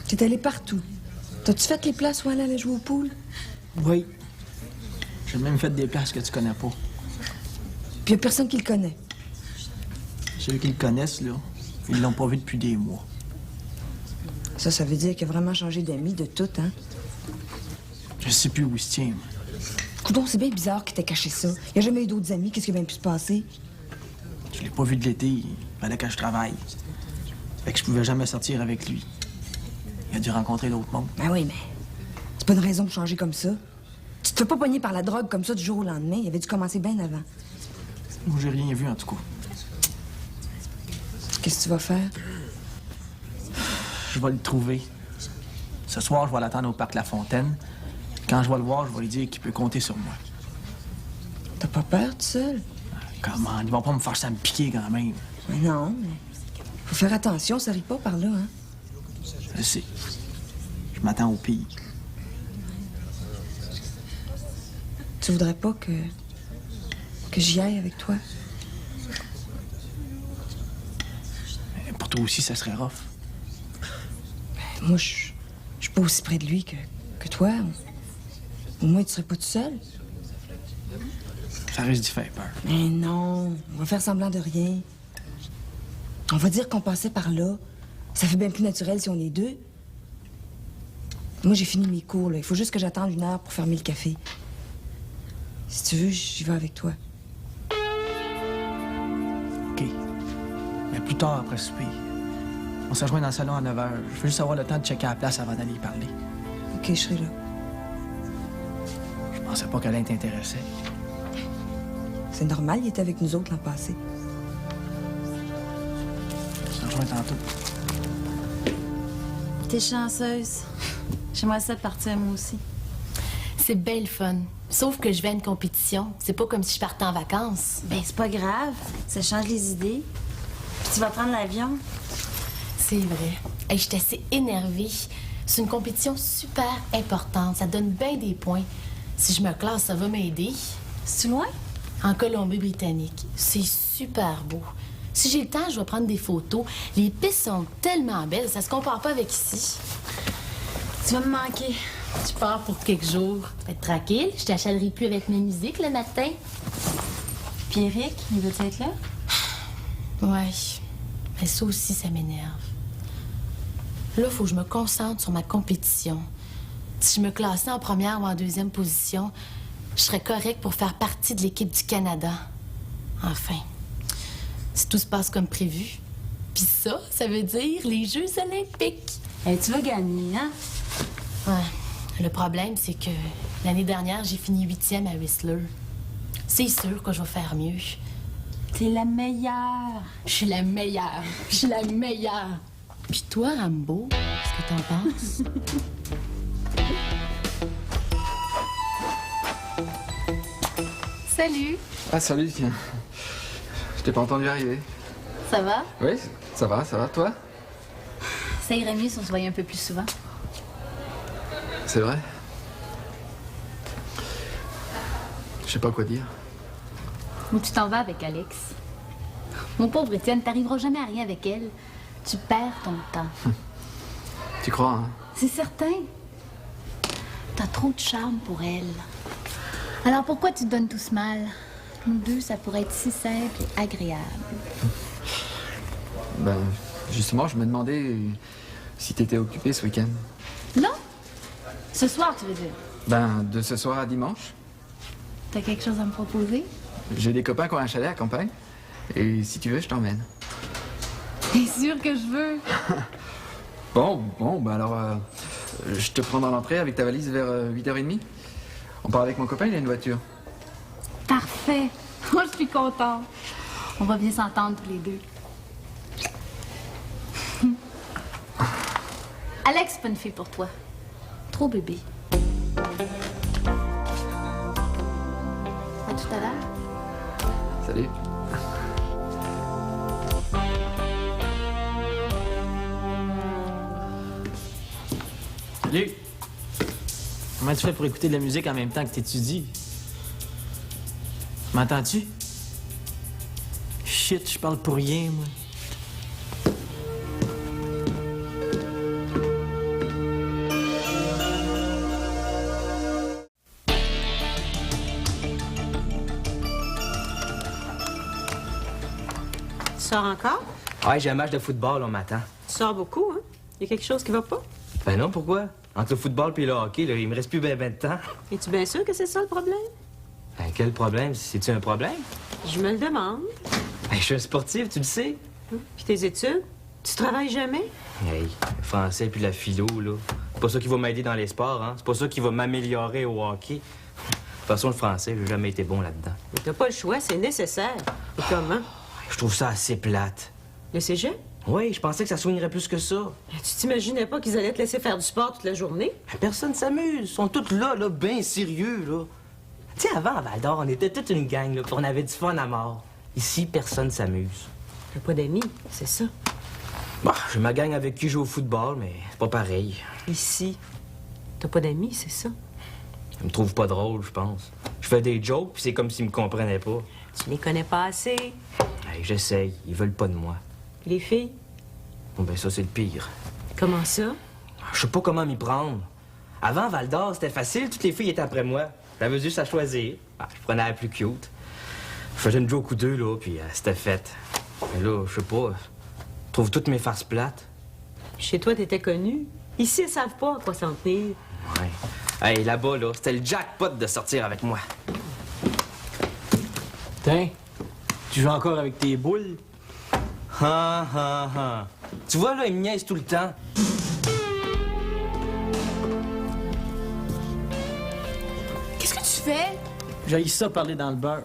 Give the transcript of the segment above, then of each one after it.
T'es allé partout. T'as-tu fait les places où elle allait jouer au pool? Oui. J'ai même fait des places que tu connais pas. Puis y a personne qui le connaît. Ceux qui le connaissent, là, ils l'ont pas vu depuis des mois. Ça veut dire qu'il a vraiment changé d'amis de tout, hein? Je sais plus où il se tient, moi. Coudon, c'est bien bizarre qu'il t'ait caché ça. Il a jamais eu d'autres amis. Qu'est-ce qui a bien pu se passer? Je l'ai pas vu de l'été. Il fallait que je travaille. Fait que je pouvais jamais sortir avec lui. Il a dû rencontrer d'autres mondes. Ben oui, mais c'est pas une raison pour changer comme ça. Tu te fais pas pogner par la drogue comme ça du jour au lendemain. Il avait dû commencer bien avant. Moi, j'ai rien vu, en tout cas. Qu'est-ce que tu vas faire? Je vais le trouver. Ce soir, je vais l'attendre au parc La Fontaine. Quand je vais le voir, je vais lui dire qu'il peut compter sur moi. T'as pas peur, tout seul? Comment? Ils vont pas me faire ça me piquer quand même. Mais non, mais faut faire attention, ça arrive pas par là, hein? Je sais. Je m'attends au pire. Tu voudrais pas que j'y aille avec toi? Mais pour toi aussi, ça serait rough. Ben, moi, je suis pas aussi près de lui que toi. Au moins, tu serais pas tout seul. Ça risque d'y faire peur. Mais non, on va faire semblant de rien. On va dire qu'on passait par là. Ça fait bien plus naturel si on est deux. Moi, j'ai fini mes cours, là. Il faut juste que j'attende 1 heure pour fermer le café. Si tu veux, j'y vais avec toi. OK. Mais plus tard, après souper. On se rejoint dans le salon à 9 h. Je veux juste avoir le temps de checker la place avant d'aller y parler. OK, je serai là. Je pensais pas qu'elle t'intéressait. C'est normal, il était avec nous autres l'an passé. On se rejoint tantôt. T'es chanceuse. J'aimerais ça partir, moi aussi. C'est bien le fun. Sauf que je vais à une compétition. C'est pas comme si je partais en vacances. Ben, c'est pas grave. Ça change les idées. Puis tu vas prendre l'avion. C'est vrai. Hey, je suis assez énervée. C'est une compétition super importante. Ça donne bien des points. Si je me classe, ça va m'aider. C'est-tu loin? En Colombie-Britannique. C'est super beau. Si j'ai le temps, je vais prendre des photos. Les pistes sont tellement belles, ça se compare pas avec ici. Tu vas me manquer. Tu pars pour quelques jours. Être tranquille, je t'achalerai plus avec mes musiques le matin. Puis Eric, il veut être là? Ouais. Mais ça aussi, ça m'énerve. Là, faut que je me concentre sur ma compétition. Si je me classais en première ou en deuxième position, je serais correcte pour faire partie de l'équipe du Canada. Enfin. Si tout se passe comme prévu. Puis ça veut dire les Jeux olympiques. Eh, tu vas gagner, hein? Ouais. Le problème, c'est que l'année dernière, j'ai fini 8e à Whistler. C'est sûr que je vais faire mieux. T'es la meilleure. Je suis la meilleure. Je suis la meilleure. Puis toi, Rambo, qu'est-ce que t'en penses? Salut. Ah, salut, tiens. Je t'ai pas entendu arriver. Ça va? Oui, ça va, toi? Ça irait mieux si on se voyait un peu plus souvent. C'est vrai? Je sais pas quoi dire. Où tu t'en vas avec Alex? Mon pauvre Étienne, t'arriveras jamais à rien avec elle. Tu perds ton temps. Tu crois, hein? C'est certain. T'as trop de charme pour elle. Alors pourquoi tu te donnes tout ce mal? Nous deux, ça pourrait être si simple et agréable. Ben, justement, je me demandais si t'étais occupé ce week-end. Non? Ce soir, tu veux dire? Ben, de ce soir à dimanche. T'as quelque chose à me proposer? J'ai des copains qui ont un chalet à campagne. Et si tu veux, je t'emmène. T'es sûr que je veux? Bon, ben alors, je te prends dans l'entrée avec ta valise vers 8h30. On part avec mon copain, il a une voiture. Parfait. Moi, je suis contente. On va bien s'entendre tous les deux. Alex, c'est pas une fille pour toi. Trop bébé. À tout à l'heure. Salut. Salut! Comment tu fais pour écouter de la musique en même temps que t'étudies? M'entends-tu? Shit, je parle pour rien, moi. sors encore? Ouais, j'ai un match de football, on m'attend. Tu sors beaucoup, hein? Y a quelque chose qui va pas? Ben non, pourquoi? Entre le football et le hockey, là, il me reste plus ben de temps. Es-tu bien sûr que c'est ça le problème? Ben, quel problème? C'est-tu un problème? Je me le demande. Ben, je suis un sportif, tu le sais. Puis tes études? Tu travailles jamais? Hey, le français puis la philo, là. C'est pas ça qui va m'aider dans les sports, hein? C'est pas ça qui va m'améliorer au hockey. De toute façon, le français, j'ai jamais été bon là-dedans. Mais t'as pas le choix, c'est nécessaire. Et comment? Je trouve ça assez plate. Le cégep? Oui, je pensais que ça soignerait plus que ça. Tu t'imaginais pas qu'ils allaient te laisser faire du sport toute la journée? Ben, personne s'amuse. Ils sont tous là, bien sérieux, là. Tu sais, avant, à Val-d'Or, on était toute une gang, là, puis on avait du fun à mort. Ici, personne s'amuse. T'as pas d'amis, c'est ça. Bah, j'ai ma gang avec qui je joue au football, mais c'est pas pareil. Ici, t'as pas d'amis, c'est ça. Ils me trouvent pas drôle, je pense. Je fais des jokes, puis c'est comme s'ils me comprenaient pas. Tu les connais pas assez. Hey, j'essaye. Ils veulent pas de moi. Les filles? Bon, ben ça, c'est le pire. Comment ça? Je sais pas comment m'y prendre. Avant, à Val-d'Or, c'était facile. Toutes les filles étaient après moi. J'avais juste à choisir. Ah, je prenais la plus cute. Je faisais une joke ou deux, là, puis c'était fait. Mais là, je sais pas. Je trouve toutes mes farces plates. Chez toi, t'étais connu. Ici, ils savent pas à quoi s'en tenir. Ouais. Hey, là-bas, là, c'était le jackpot de sortir avec moi. Tiens, tu joues encore avec tes boules? Tu vois, là, ils me niaisent tout le temps. Qu'est-ce que tu fais? J'ai ça parler dans le beurre.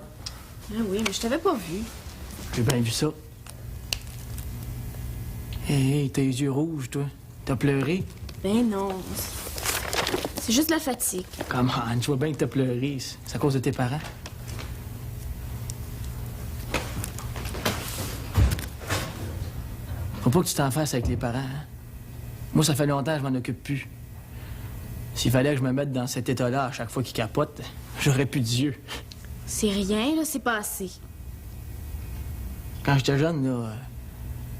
Ah oui, mais je t'avais pas vu. J'ai bien vu ça. Hé, t'as les yeux rouges, toi. T'as pleuré? Ben non. C'est juste la fatigue. Come on, je vois bien que t'as pleuré. C'est à cause de tes parents. Faut pas que tu t'en fasses avec les parents, hein? Moi, ça fait longtemps que je m'en occupe plus. S'il fallait que je me mette dans cet état-là à chaque fois qu'ils capotent, j'aurais plus d'yeux. C'est rien, là, c'est passé. Quand j'étais jeune, là,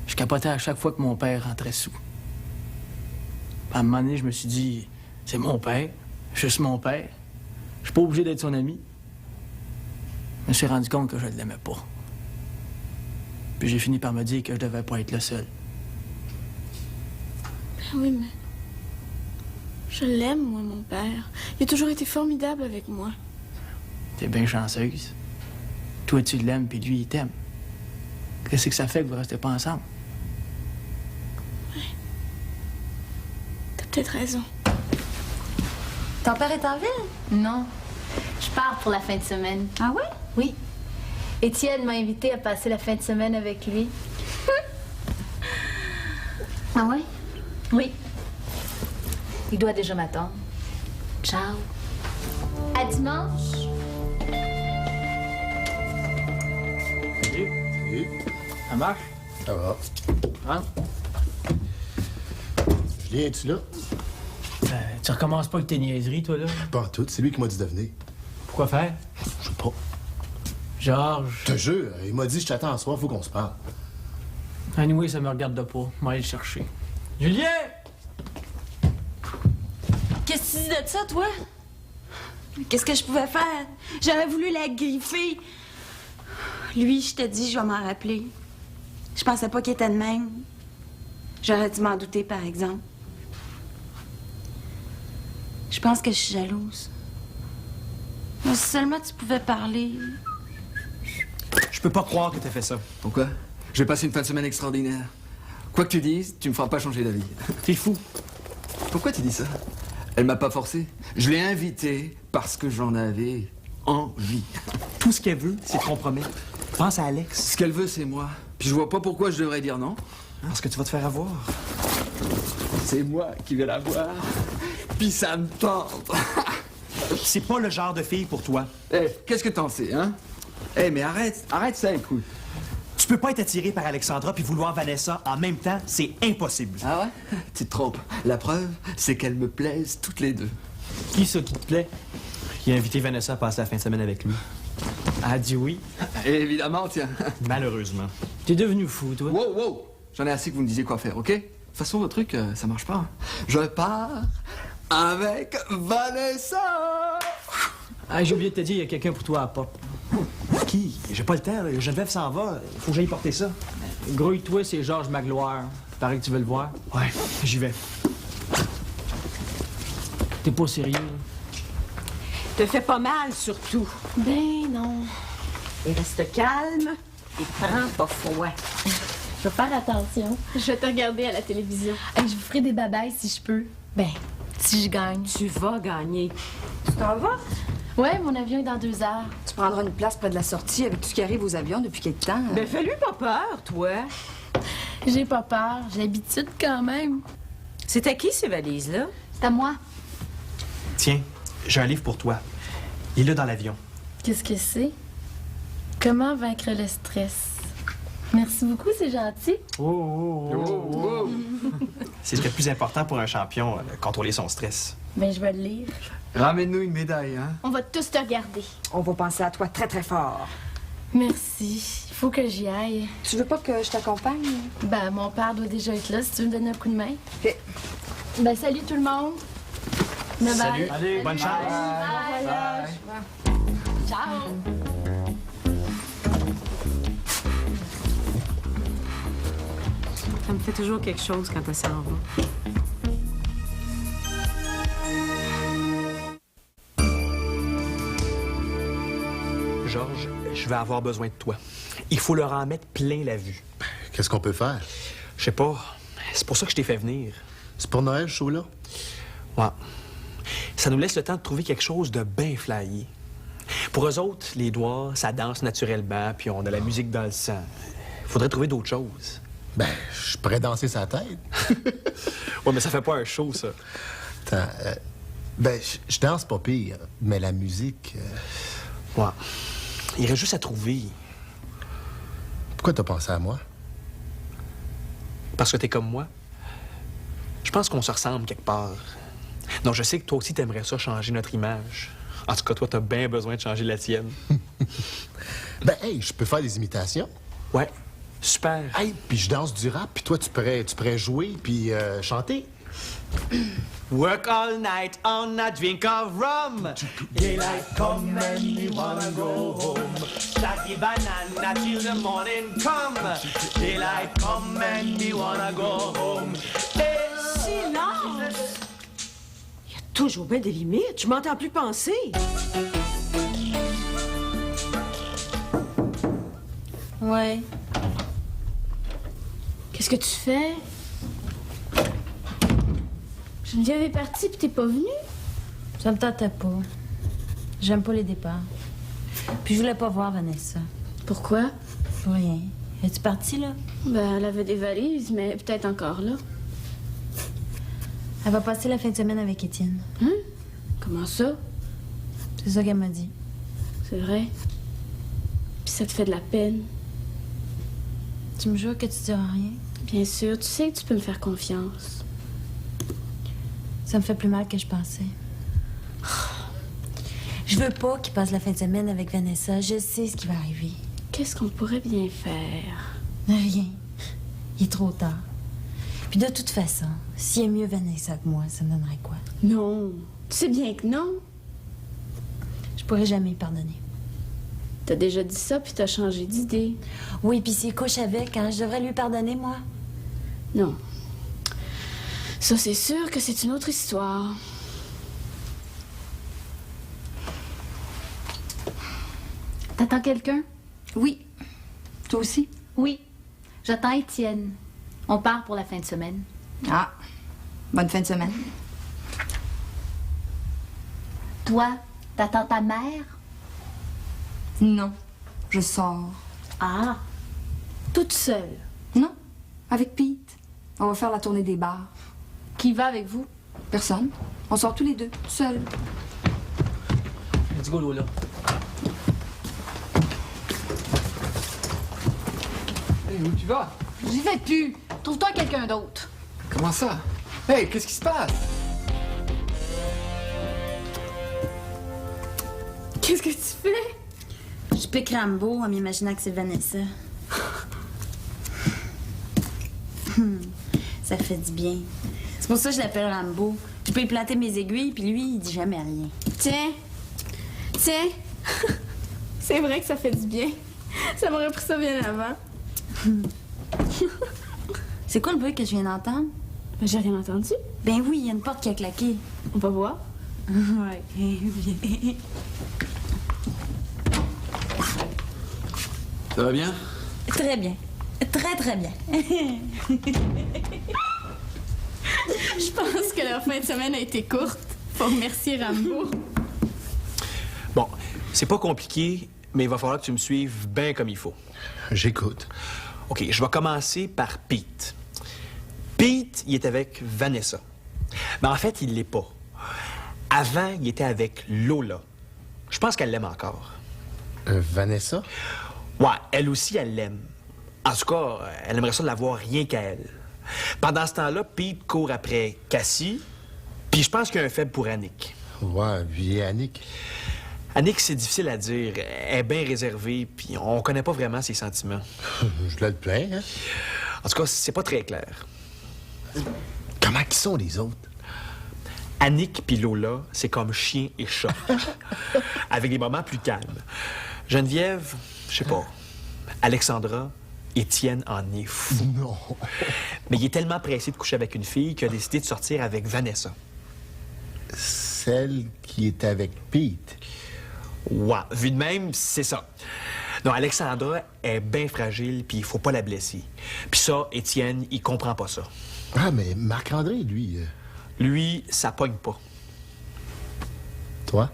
je capotais à chaque fois que mon père rentrait sous. À un moment donné, je me suis dit, c'est mon père, juste mon père. Je suis pas obligé d'être son ami. Je me suis rendu compte que je ne l'aimais pas. Puis j'ai fini par me dire que je devais pas être le seul. Ben oui, mais... Je l'aime, moi, mon père. Il a toujours été formidable avec moi. T'es bien chanceuse. Toi, tu l'aimes, puis lui, il t'aime. Qu'est-ce que ça fait que vous restez pas ensemble? T'as peut-être raison. Ton père est en ville? Non. Je pars pour la fin de semaine. Ah ouais? Oui. Étienne m'a invité à passer la fin de semaine avec lui. Ah ouais? Oui. Il doit déjà m'attendre. Ciao. À dimanche. Salut. Ça marche? Ça va. Hein? Julien, es-tu là? Tu recommences pas avec tes niaiseries, toi, là? Pas en tout. C'est lui qui m'a dit de venir. Pourquoi faire? Je sais pas. Georges. Je te jure, il m'a dit je t'attends ce soir, faut qu'on se parle. Anyway, ça me regarde de pas. Je vais aller le chercher. Julien! Qu'est-ce que tu dis de ça, toi? Qu'est-ce que je pouvais faire? J'aurais voulu la griffer. Lui, je te dis, je vais m'en rappeler. Je pensais pas qu'il était de même. J'aurais dû m'en douter, par exemple. Je pense que je suis jalouse. Mais si seulement tu pouvais parler. Je peux pas croire que t'as fait ça. Pourquoi? Je vais passer une fin de semaine extraordinaire. Quoi que tu dises, tu me feras pas changer d'avis. T'es fou. Pourquoi tu dis ça? Elle m'a pas forcé. Je l'ai invitée parce que j'en avais envie. Tout ce qu'elle veut, c'est te compromettre. Pense à Alex. Ce qu'elle veut, c'est moi. Puis je vois pas pourquoi je devrais dire non. Parce que tu vas te faire avoir. C'est moi qui vais la voir. Puis ça me tente. C'est pas le genre de fille pour toi. Eh, qu'est-ce que t'en sais, hein? Eh, mais arrête ça, écoute. Tu peux pas être attiré par Alexandra puis vouloir Vanessa en même temps, c'est impossible. Ah ouais? Tu te trompes. La preuve, c'est qu'elles me plaisent toutes les deux. Qui ça qui te plaît? Il a invité Vanessa à passer la fin de semaine avec lui. Elle a dit oui. Évidemment, tiens. Malheureusement. T'es devenu fou, toi. Wow, wow! J'en ai assez que vous me disiez quoi faire, OK? De toute façon, votre truc, ça marche pas. Je pars avec Vanessa! Ah, j'ai oublié de te dire, il y a quelqu'un pour toi à la porte. Qui? J'ai pas le temps, là. Geneviève s'en va. Il faut que j'aille porter ça. Grouille-toi, c'est Georges Magloire. Paraît que tu veux le voir. Ouais, j'y vais. T'es pas sérieux? Te fais pas mal, surtout. Ben non. Et reste calme et prends pas froid. Je vais faire attention. Je vais te regarder à la télévision. Et je vous ferai des babayes si je peux. Ben, si je gagne. Tu vas gagner. Tu t'en vas? Ouais, mon avion est dans 2 heures. Tu prendras une place près de la sortie avec tout ce qui arrive aux avions depuis quelque temps. Ben, fais-lui pas peur, toi. J'ai pas peur. J'ai l'habitude quand même. C'était qui, ces valises-là? C'est à moi. Tiens, j'ai un livre pour toi. Il est là dans l'avion. Qu'est-ce que c'est? Comment vaincre le stress? Merci beaucoup, c'est gentil. C'est ce qui est le plus important pour un champion, contrôler son stress. Ben, je vais le lire. Ramène-nous une médaille, hein? On va tous te regarder. On va penser à toi très, très fort. Merci. Il faut que j'y aille. Tu veux pas que je t'accompagne? Ben, mon père doit déjà être là si tu veux me donner un coup de main. OK. Ben, salut tout le monde. Bye bye. Salut. Allez, bonne chance. Ciao. Ça me fait toujours quelque chose quand elle s'en va. Georges, je vais avoir besoin de toi. Il faut leur en mettre plein la vue. Qu'est-ce qu'on peut faire? Je sais pas. C'est pour ça que je t'ai fait venir. C'est pour Noël, ce show-là? Ouais. Ça nous laisse le temps de trouver quelque chose de bien flyé. Pour eux autres, les doigts, ça danse naturellement, puis on a la musique dans le sang. Faudrait trouver d'autres choses. Ben, je pourrais danser sa tête. Ouais, mais ça fait pas un show, ça. Attends, ben, je danse pas pire, mais la musique... Ouais. Il reste juste à trouver. Pourquoi t'as pensé à moi? Parce que t'es comme moi. Je pense qu'on se ressemble quelque part. Non, je sais que toi aussi, t'aimerais ça changer notre image. En tout cas, toi, t'as bien besoin de changer la tienne. Ben, hey, je peux faire des imitations. Ouais, super. Hey, puis je danse du rap, puis toi, tu pourrais jouer puis chanter. Work all night on a drink of rum. Daylight come and me wanna go home. Shaggy banana till the morning come. Daylight come and me wanna go home. Silence! Il y a toujours bien des limites. Je m'entends plus penser. Ouais. Qu'est-ce que tu fais? Geneviève est partie puis t'es pas venue? Ça me tentait pas. J'aime pas les départs. Puis je voulais pas voir Vanessa. Pourquoi? Pour rien. Es-tu partie, là? Ben, elle avait des valises, mais peut-être encore là. Elle va passer la fin de semaine avec Étienne. Hein? Comment ça? C'est ça qu'elle m'a dit. C'est vrai? Puis ça te fait de la peine? Tu me jures que tu diras rien? Bien sûr, tu sais que tu peux me faire confiance. Ça me fait plus mal que je pensais. Je veux pas qu'il passe la fin de semaine avec Vanessa. Je sais ce qui va arriver. Qu'est-ce qu'on pourrait bien faire? Rien. Il est trop tard. Puis de toute façon, s'il est mieux Vanessa que moi, ça me donnerait quoi? Non. Tu sais bien que non. Je pourrais jamais lui pardonner. T'as déjà dit ça, puis t'as changé d'idée. Oui, puis s'il couche avec, hein, je devrais lui pardonner, moi? Non. Ça, c'est sûr que c'est une autre histoire. T'attends quelqu'un? Oui. Toi aussi? Oui. J'attends Étienne. On part pour la fin de semaine. Ah. Bonne fin de semaine. Toi, t'attends ta mère? Non. Je sors. Ah. Toute seule. Non. Avec Pete. On va faire la tournée des bars. Qui va avec vous? Personne. On sort tous les deux, seuls. Let's go, Lola. Hey, où tu vas? J'y vais plus. Trouve-toi quelqu'un d'autre. Comment ça? Hey, qu'est-ce qui se passe? Qu'est-ce que tu fais? Je pique Rambo en m'imaginant que c'est Vanessa. Ça fait du bien. C'est pour ça que je l'appelle Rambo. Je peux y planter mes aiguilles, puis lui, il dit jamais rien. Tiens. Tiens. C'est vrai que ça fait du bien. Ça m'aurait pris ça bien avant. C'est quoi le bruit que je viens d'entendre? J'ai rien entendu. Ben oui, il y a une porte qui a claqué. On va voir. Ouais, viens. Ça va bien? Très bien. Très, très bien. Je pense que leur fin de semaine a été courte. Faut remercier Rambo. Bon, c'est pas compliqué, mais il va falloir que tu me suives bien comme il faut. J'écoute. OK, je vais commencer par Pete. Pete, il est avec Vanessa. Mais en fait, il l'est pas. Avant, il était avec Lola. Je pense qu'elle l'aime encore. Vanessa? Ouais, elle aussi, elle l'aime. En tout cas, elle aimerait ça de l'avoir rien qu'à elle. Pendant ce temps-là, Pete court après Cassie, puis je pense qu'il a un faible pour Annick. Ouais, puis Annick. Annick, c'est difficile à dire. Elle est bien réservée, puis on connaît pas vraiment ses sentiments. Je le plains, hein? En tout cas, c'est pas très clair. Comment qu'ils sont, les autres? Annick puis Lola, c'est comme chien et chat. Avec des moments plus calmes. Geneviève, je sais pas. Alexandra, Étienne en est fou. Non. Mais il est tellement pressé de coucher avec une fille qu'il a décidé de sortir avec Vanessa. Celle qui est avec Pete. Ouais, vu de même, c'est ça. Non, Alexandra est bien fragile, puis il faut pas la blesser. Puis ça, Étienne, il comprend pas ça. Ah, mais Marc-André, lui... Lui, ça pogne pas. Toi?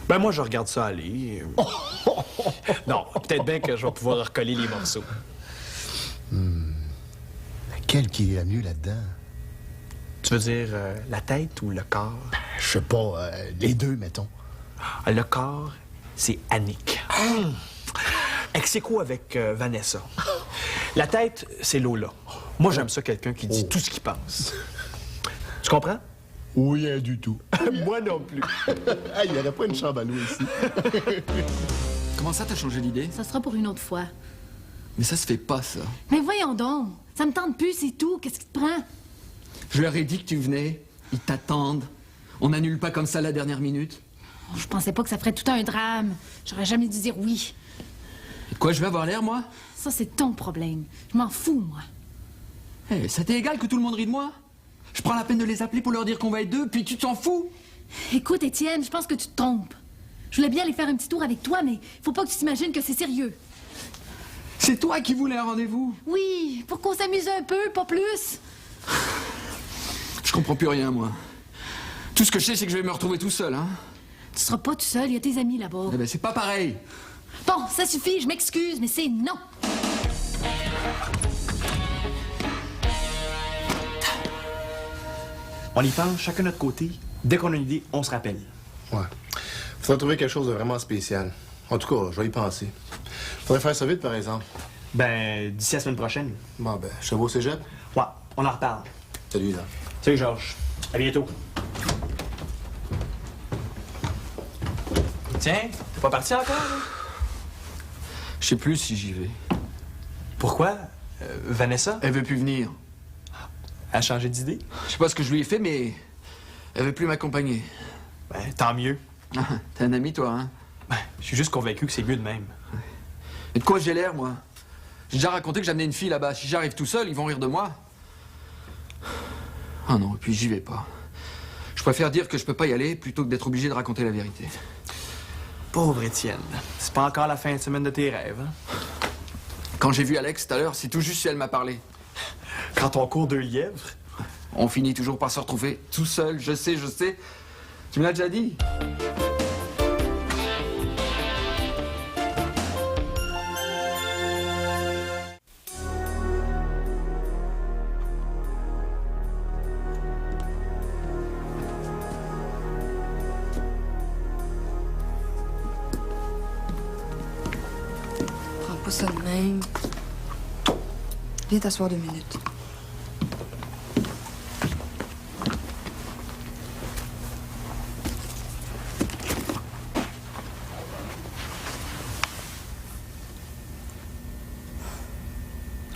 Ben moi, je regarde ça aller. Non, peut-être bien que je vais pouvoir recoller les morceaux. Quel qui est mieux là-dedans? Tu veux dire la tête ou le corps? Je sais pas, les deux, mettons. Le corps, c'est Annick. Ex-aequo avec Vanessa. La tête, c'est Lola. Moi, j'aime ça, quelqu'un qui dit tout ce qu'il pense. Tu comprends? Oui, rien du tout. Moi non plus. Il n'y aurait pas une chambre à louer ici. Comment ça, t'as changé d'idée? Ça sera pour une autre fois. Mais ça se fait pas, ça. Mais voyons donc. Ça me tente plus, c'est tout. Qu'est-ce qui te prend? Je leur ai dit que tu venais. Ils t'attendent. On n'annule pas comme ça la dernière minute. Je pensais pas que ça ferait tout un drame. J'aurais jamais dû dire oui. Et de quoi je vais avoir l'air, moi? Ça, c'est ton problème. Je m'en fous, moi. Eh, ça t'est égal que tout le monde rit de moi? Je prends la peine de les appeler pour leur dire qu'on va être deux, puis tu t'en fous? Écoute, Étienne, je pense que tu te trompes. Je voulais bien aller faire un petit tour avec toi, mais faut pas que tu t'imagines que c'est sérieux. C'est toi qui voulais un rendez-vous? Oui, pour qu'on s'amuse un peu, pas plus. Je comprends plus rien, moi. Tout ce que je sais, c'est que je vais me retrouver tout seul, hein? Tu seras pas tout seul, il y a tes amis là-bas. Eh ben, c'est pas pareil. Bon, ça suffit, je m'excuse, mais c'est non. On y pense chacun de notre côté. Dès qu'on a une idée, on se rappelle. Ouais. Faudrait trouver quelque chose de vraiment spécial. En tout cas, je vais y penser. Faudrait faire ça vite, par exemple. Ben, d'ici la semaine prochaine. Bon, ben, je te vois au cégep. Ouais, on en reparle. Salut, là. Salut, Georges. À bientôt. Tiens, t'es pas parti encore, là? Je sais plus si j'y vais. Pourquoi? Vanessa? Elle veut plus venir. Elle a changé d'idée? Je sais pas ce que je lui ai fait, mais elle veut plus m'accompagner. Ben, tant mieux. T'es un ami, toi, hein? Ben, je suis juste convaincu que c'est mieux de même. Et de quoi j'ai l'air, moi? J'ai déjà raconté que j'amenais une fille là-bas. Si j'arrive tout seul, ils vont rire de moi. Ah non, et puis j'y vais pas. Je préfère dire que je peux pas y aller plutôt que d'être obligé de raconter la vérité. Pauvre Étienne. C'est pas encore la fin de semaine de tes rêves, hein? Quand j'ai vu Alex tout à l'heure, c'est tout juste si elle m'a parlé. Quand on court 2 lièvres? On finit toujours par se retrouver tout seul, je sais. Tu me l'as déjà dit. Prends pas ça de même. Viens t'asseoir 2 minutes.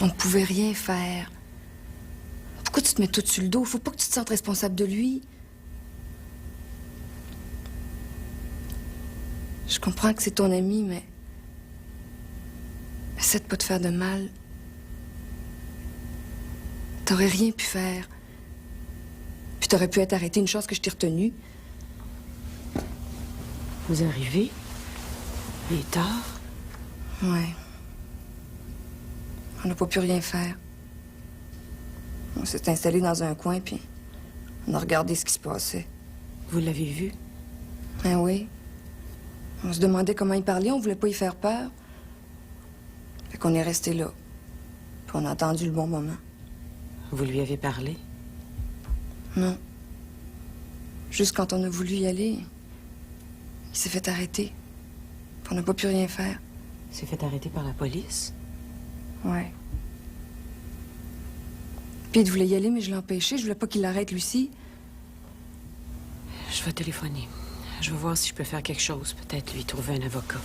On pouvait rien faire. Pourquoi tu te mets tout sur le dos? Faut pas que tu te sentes responsable de lui. Je comprends que c'est ton ami, mais essaie de pas te faire de mal. T'aurais rien pu faire. Puis t'aurais pu être arrêté, une chance que je t'ai retenu. Vous arrivez? Il est tard. Ouais. On n'a pas pu rien faire. On s'est installé dans un coin, puis on a regardé ce qui se passait. Vous l'avez vu? Ben oui. On se demandait comment il parlait, on voulait pas y faire peur. Fait qu'on est resté là. Puis on a attendu le bon moment. Vous lui avez parlé? Non. Juste quand on a voulu y aller, il s'est fait arrêter. Puis on n'a pas pu rien faire. Il s'est fait arrêter par la police? Ouais. Pete voulait y aller, mais je l'ai empêché. Je voulais pas qu'il l'arrête, Lucie. Je vais téléphoner. Je vais voir si je peux faire quelque chose. Peut-être lui trouver un avocat.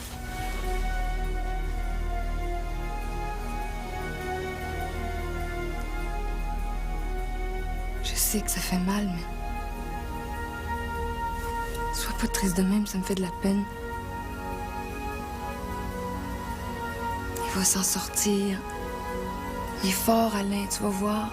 Je sais que ça fait mal, mais... Sois pas triste de même, ça me fait de la peine. Il va s'en sortir. Il est fort, Alain, tu vas voir.